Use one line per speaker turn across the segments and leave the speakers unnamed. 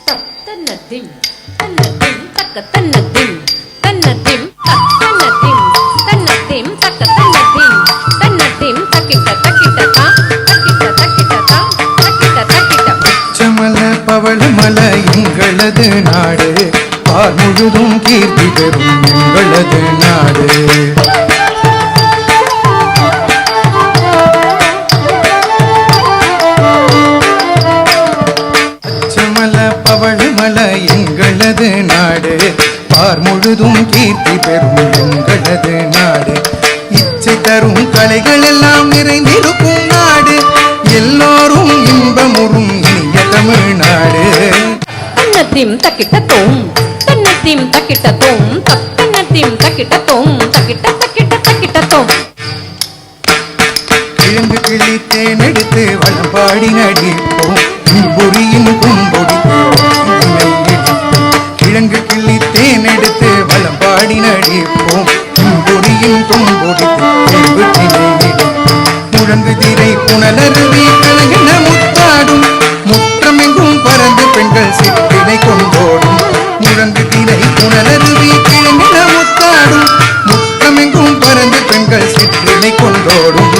தன்னதிம் தன்னதிம் தக்க தன்னதிம் தன்னதிம் தன்னதிம் தன்னதிம் தக்க தன்னதிம் தன்னதிம் தக்கிட்ட தக்கிட்ட தா தக்கிட்ட தக்கிட்ட தா தக்கிட்ட தக்கிட்ட
பச்சமல பவளமல எங்களது நாடு பார் முழுதும் கீர்த்தி பெறும் எங்களது நாடு எங்களது நாடு பார் முழுதும் கீர்த்தி பெறும் எங்களது நாடு இச்சை தரும் கலைகள் எல்லாம் நிறைந்திருக்கும் நாடு எல்லோரும் இன்பமுறும் இனிய தமிழ்நாடு
தன்னதிம் தக்கிட்ட தோம் தன்னதிம் தக்கிட்ட தோம் தன்னதிம் தக்கிட்ட தோம் தக்கிட்ட தக்கிட்ட தக்கிட்ட தோம்
கிழங்கு கிளி தேனெடுத்து வளம்பாடி நடிப்போம் புரியின் கும்பொடித்து கிழங்கு கிள்ளி தேனெடுத்து வளம்பாடி நடிப்போம் புரியின் கும்பொடித்து முழங்கு திரை புனலருவி கலங்கின முத்தாடும் முற்றமெங்கும் பறந்து பெண்கள் சிற்றினை கொண்டோடும் முழங்கு திரை புனலருவி கிழங்கின முத்தாடும் முற்றமெங்கும் பறந்து பெண்கள் சிற்றினை கொண்டோடும்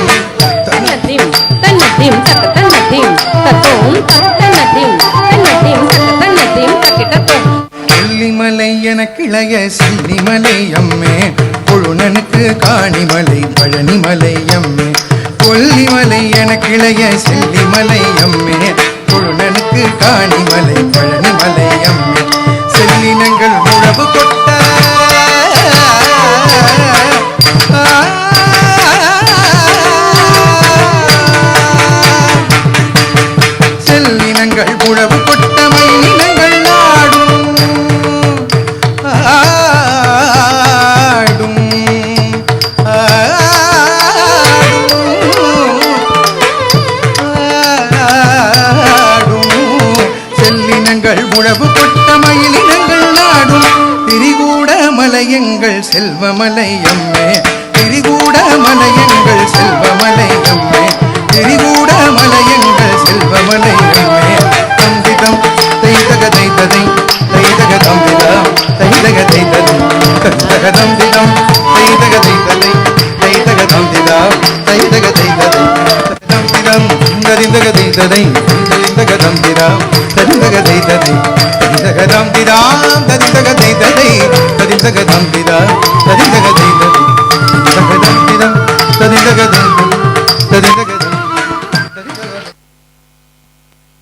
தன்னதிம் தன்னதிம் தக்க தன்னதிம் தத்தோம் தன்னதிம் தன்னதிம் தக்க தன்னதிம் தக்கிட்ட தோம்
கொல்லிமலை என கிளைய செல்லிமலை அம்மே கொழுநனுக்கு காணிமலை பழனிமலை அம்மே கொல்லிமலை என கிளைய செல்லிமலை அம்மே கொழுநனுக்கு காணிமலை பழனிமலை அம்மே செல்லினங்கள் உழவு கொட்ட செல்லினங்கள் உழவு கொட்ட மயிலினங்கள் நாடும் ஆடும் செல்லினங்கள் உழவு கொட்ட மயிலினங்கள் நாடும் திரிகூட மலையங்கள் செல்வமலை அம்மே திரிகூட மலையங்கள் செல்வமலை அம்மே திரிகூட மலையங்கள் செல்வமலை அம்மே தந்திதம் தைதக தைததை தைதக தந்திதம் தைதக தைததை தைதக தந்திதம் தைதக தைததை தைதக தந்திதம் தைதக தைததை தந்திதம் தரிதக தைததை தைதக தந்திதம் தரிதக தைததை தைதக தந்திதம் தரிதக